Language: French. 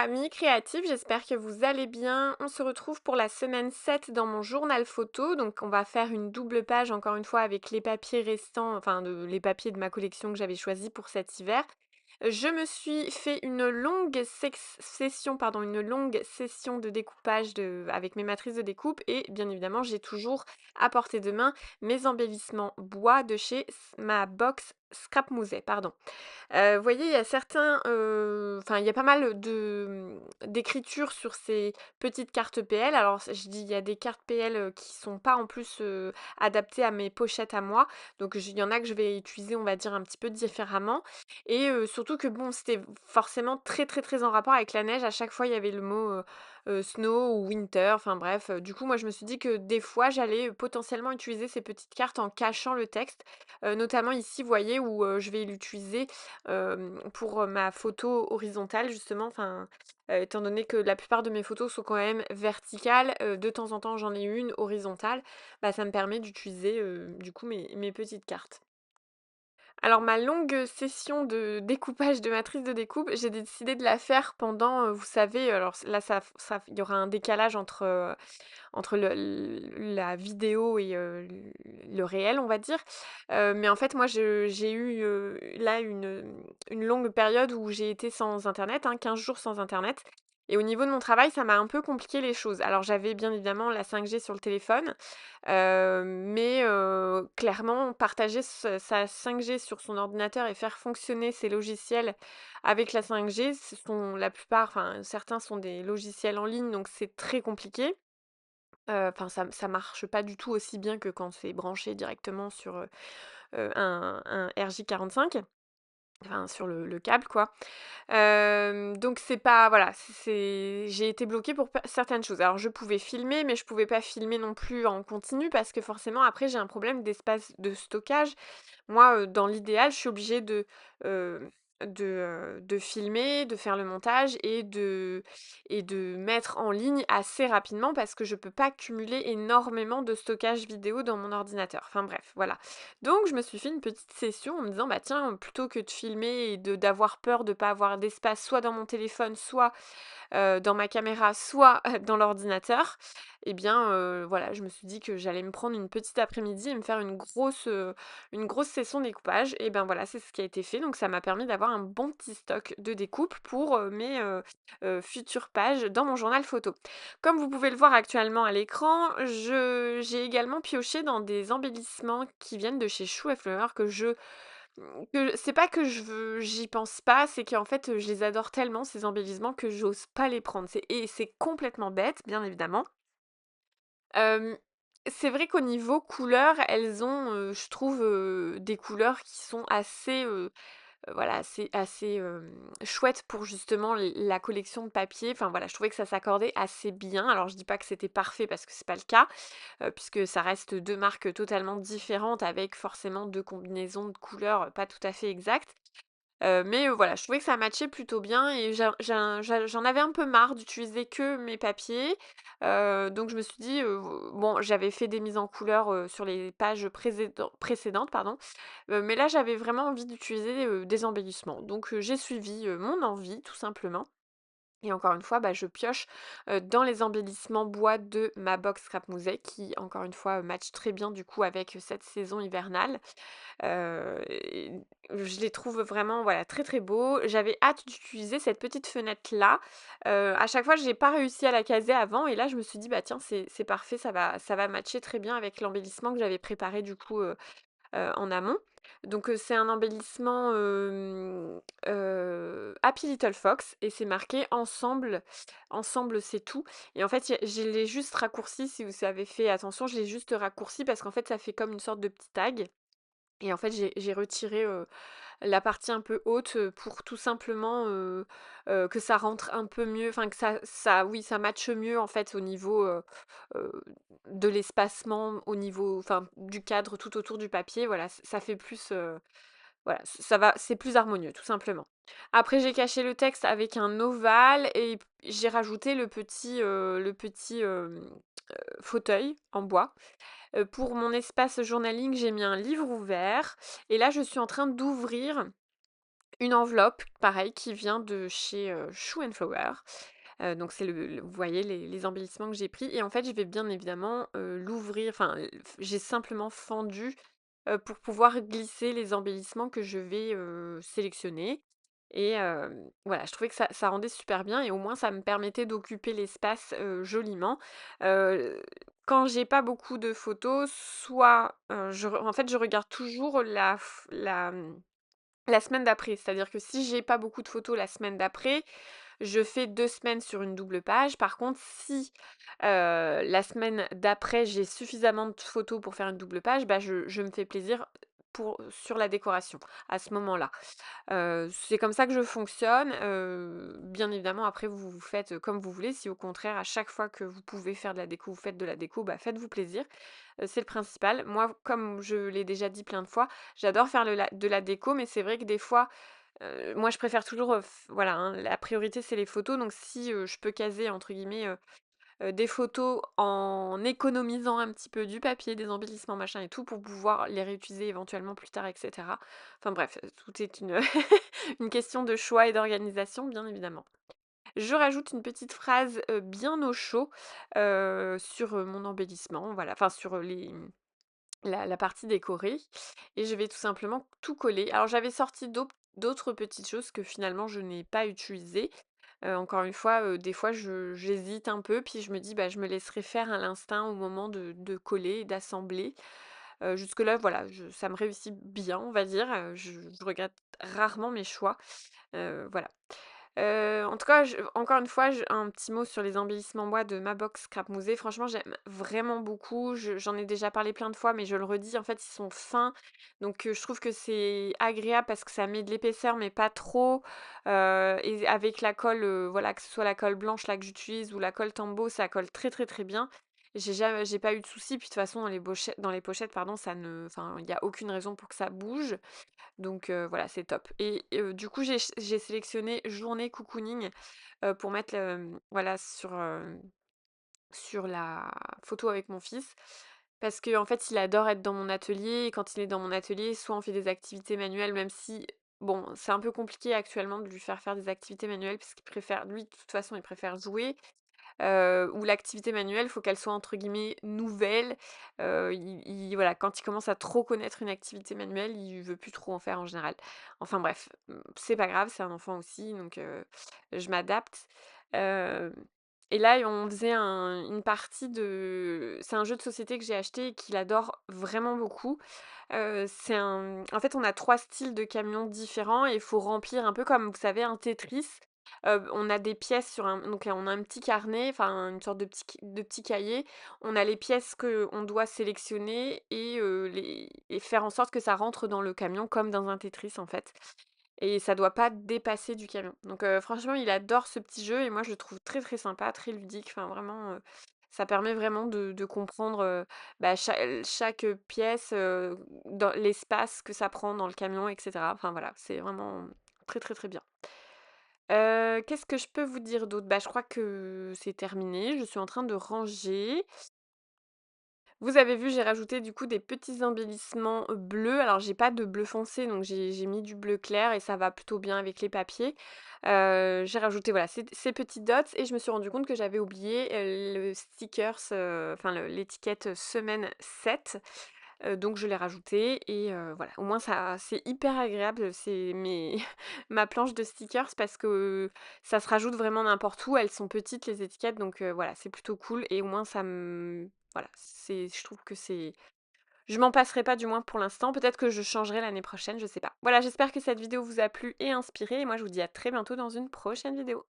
amis créatifs, j'espère que vous allez bien. On se retrouve pour la semaine 7 dans mon journal photo. Donc on va faire une double page encore une fois avec les papiers restants, les papiers de ma collection que j'avais choisi pour cet hiver. Je me suis fait une longue session de découpage avec mes matrices de découpe et bien évidemment j'ai toujours à portée de main mes embellissements bois de chez ma box Scrap Musée, pardon. Vous voyez, il y a il y a pas mal d'écriture sur ces petites cartes PL. Alors je dis, il y a des cartes PL, qui sont pas en plus, adaptées à mes pochettes à moi. Donc il y en a que je vais utiliser, on va dire, un petit peu différemment et surtout que bon, c'était forcément très, très, très en rapport avec la neige. À chaque fois, il y avait le mot, snow ou winter, enfin bref, du coup, moi, je me suis dit que des fois, j'allais, potentiellement utiliser ces petites cartes en cachant le texte, notamment ici, vous voyez, où, je vais l'utiliser pour ma photo horizontale justement, étant donné que la plupart de mes photos sont quand même verticales, de temps en temps j'en ai une horizontale, bah, ça me permet d'utiliser du coup mes petites cartes. Alors ma longue session de découpage de matrice de découpe, j'ai décidé de la faire pendant, vous savez, alors là il y aura un décalage entre la vidéo et le réel, on va dire. Mais en fait, moi, j'ai eu là une longue période où j'ai été sans internet, 15 jours sans internet. Et au niveau de mon travail, ça m'a un peu compliqué les choses. Alors j'avais bien évidemment la 5G sur le téléphone, mais clairement partager sa 5G sur son ordinateur et faire fonctionner ses logiciels avec la 5G, ce sont la plupart, enfin certains sont des logiciels en ligne, donc c'est très compliqué. Ça marche pas du tout aussi bien que quand c'est branché directement sur, un RJ45, enfin sur le câble quoi. Donc c'est pas voilà, j'ai été bloquée pour certaines choses. Alors je pouvais filmer, mais je pouvais pas filmer non plus en continu parce que forcément après j'ai un problème d'espace de stockage. Moi, dans l'idéal, je suis obligée heu, de filmer, de faire le montage et de mettre en ligne assez rapidement parce que je peux pas cumuler énormément de stockage vidéo dans mon ordinateur. Enfin bref, voilà. Donc je me suis fait une petite session en me disant: «Bah tiens, plutôt que de filmer et d'avoir peur de pas avoir d'espace soit dans mon téléphone, soit dans ma caméra, soit dans l'ordinateur, et bien, voilà, je me suis dit que j'allais me prendre une petite après-midi et me faire une grosse session découpage et ben, voilà, c'est ce qui a été fait. Donc ça m'a permis d'avoir un bon petit stock de découpe pour, mes, futures pages dans mon journal photo. Comme vous pouvez le voir actuellement à l'écran, j'ai également pioché dans des embellissements qui viennent de chez Chou et Fleur c'est pas que j'y pense pas, c'est qu'en fait, je les adore tellement ces embellissements que j'ose pas les prendre. C'est complètement bête, bien évidemment. Hem, c'est vrai qu'au niveau couleurs, elles ont, je trouve, des couleurs qui sont voilà, chouettes pour justement la collection de papier. Enfin voilà, je trouvais que ça s'accordait assez bien. Alors je dis pas que c'était parfait parce que c'est pas le cas, puisque ça reste 2 marques totalement différentes avec forcément 2 combinaisons de couleurs pas tout à fait exactes. Mais voilà, je trouvais que ça matchait plutôt bien et j'en avais un peu marre d'utiliser que mes papiers. Donc je me suis dit, bon, j'avais fait des mises en couleur, sur les pages précédentes, pardon, mais là j'avais vraiment envie d'utiliser, des embellissements. Donc j'ai suivi, mon envie tout simplement. Et encore une fois, bah, je pioche, dans les embellissements bois de ma box Scrap Musée qui, encore une fois, match très bien du coup avec cette saison hivernale. Et je les trouve vraiment, voilà, très, très beaux. J'avais hâte d'utiliser cette petite fenêtre-là. À chaque fois, j'ai pas réussi à la caser avant et là, je me suis dit: «Bah, tiens, c'est parfait, ça va matcher très bien avec l'embellissement que j'avais préparé du coup, en amont. Donc c'est un embellissement, Happy Little Fox et c'est marqué «Ensemble, ensemble c'est tout» et en fait, je l'ai juste raccourci, si vous avez fait attention, je l'ai juste raccourci parce qu'en fait, ça fait comme une sorte de petit tag et en fait, j'ai retiré, la partie un peu haute, pour tout simplement, que ça rentre un peu mieux, enfin que oui, ça matche mieux en fait au niveau, heu, de l'espacement, au niveau enfin du cadre tout autour du papier, voilà, ça fait plus, voilà, c'est plus harmonieux tout simplement. Après j'ai caché le texte avec un ovale et j'ai rajouté le petit fauteuil en bois. Pour mon espace journaling, j'ai mis un livre ouvert et là je suis en train d'ouvrir Une enveloppe, pareil, qui vient de chez, Shoe and Flower. Donc c'est vous voyez les embellissements que j'ai pris et en fait, je vais bien évidemment, l'ouvrir, enfin, j'ai simplement fendu, pour pouvoir glisser les embellissements que je vais, sélectionner et voilà, je trouvais que ça rendait super bien et au moins ça me permettait d'occuper l'espace, joliment. Heu, Quand j'ai pas beaucoup de photos, soit, en fait, je regarde toujours la semaine d'après. C'est-à-dire que si j'ai pas beaucoup de photos la semaine d'après, je fais 2 semaines sur une double page. Par contre, si, la semaine d'après, j'ai suffisamment de photos pour faire une double page, bah, je me fais plaisir sur la décoration, à ce moment-là. C'est comme ça que je fonctionne. Bien évidemment, après vous faites, comme vous voulez. Si au contraire, à chaque fois que vous pouvez faire de la déco, vous faites de la déco, bah, faites-vous plaisir. C'est le principal. Moi, comme je l'ai déjà dit plein de fois, j'adore faire de la déco, mais c'est vrai que des fois, moi je préfère toujours, voilà, hein, la priorité c'est les photos, donc si, je peux «caser» entre guillemets, des photos en économisant un petit peu du papier, des embellissements, machin et tout, pour pouvoir les réutiliser éventuellement plus tard et cetera. Enfin bref, tout est une une question de choix et d'organisation, bien évidemment. Je rajoute une petite phrase, bien au chaud, sur, mon embellissement, voilà, enfin sur, la partie décorée et je vais tout simplement tout coller. Alors j'avais sorti d'autres petites choses que finalement je n'ai pas utilisées. Encore une fois, des fois j'hésite un peu, puis je me dis: «Bah, je me laisserai faire à l'instinct au moment de coller et d'assembler». Jusque-là, voilà, ça me réussit bien, on va dire, je regrette rarement mes choix, voilà. En tout cas, encore une fois, un petit mot sur les embellissements bois de ma box Scrap Musée. Franchement, j'aime vraiment beaucoup. J'en ai déjà parlé plein de fois, mais je le redis, en fait, ils sont fins. Donc, je trouve que c'est agréable parce que ça met de l'épaisseur, mais pas trop. Et avec la colle, voilà, que ce soit la colle blanche là que j'utilise ou la colle Tombow, ça colle très très très bien. J'ai pas eu de soucis. Puis de toute façon, dans les pochettes, pardon, enfin, il n'y a aucune raison pour que ça bouge. Donc voilà, c'est top et du coup, j'ai sélectionné journée cocooning, pour mettre, voilà, sur la photo avec mon fils. Parce qu'en fait, il adore être dans mon atelier et quand il est dans mon atelier, soit on fait des activités manuelles, même si, bon, c'est un peu compliqué actuellement de lui faire faire des activités manuelles parce qu'il préfère lui, de toute façon, il préfère jouer. Où l'activité manuelle, faut qu'elle soit entre guillemets «nouvelle». Voilà, quand il commence à trop connaître une activité manuelle, il veut plus trop en faire en général. Enfin bref, c'est pas grave, c'est un enfant aussi, donc je m'adapte. Hem Et là, on faisait une partie c'est un jeu de société que j'ai acheté et qu'il adore vraiment beaucoup. En fait, on a 3 styles de camions différents et il faut remplir un peu comme, vous savez, un Tetris. On a des pièces donc on a un petit carnet, enfin une sorte de petit cahier. On a les pièces qu'on doit sélectionner et faire en sorte que ça rentre dans le camion comme dans un Tetris, en fait. Et ça doit pas dépasser du camion. Donc franchement, il adore ce petit jeu et moi je le trouve très, très sympa, très ludique. Enfin vraiment, ça permet vraiment de comprendre, bah, chaque pièce, dans l'espace que ça prend dans le camion et cetera. Enfin voilà, c'est vraiment très, très, très bien. Qu'est-ce que je peux vous dire d'autre? Bah, je crois que c'est terminé. Je suis en train de ranger. Vous avez vu, j'ai rajouté du coup des petits embellissements bleus. Alors j'ai pas de bleu foncé, donc j'ai mis du bleu clair et ça va plutôt bien avec les papiers. J'ai rajouté voilà ces petits dots et je me suis rendu compte que j'avais oublié, le stickers, enfin l'étiquette semaine 7. Donc je l'ai rajouté et voilà. Au moins ça c'est hyper agréable, c'est ma planche de stickers parce que ça se rajoute vraiment n'importe où. Elles sont petites les étiquettes donc voilà, c'est plutôt cool et au moins voilà, je trouve que je m'en passerai pas du moins pour l'instant. Peut-être que je changerai l'année prochaine, je sais pas. Voilà, j'espère que cette vidéo vous a plu et inspiré et moi je vous dis à très bientôt dans une prochaine vidéo.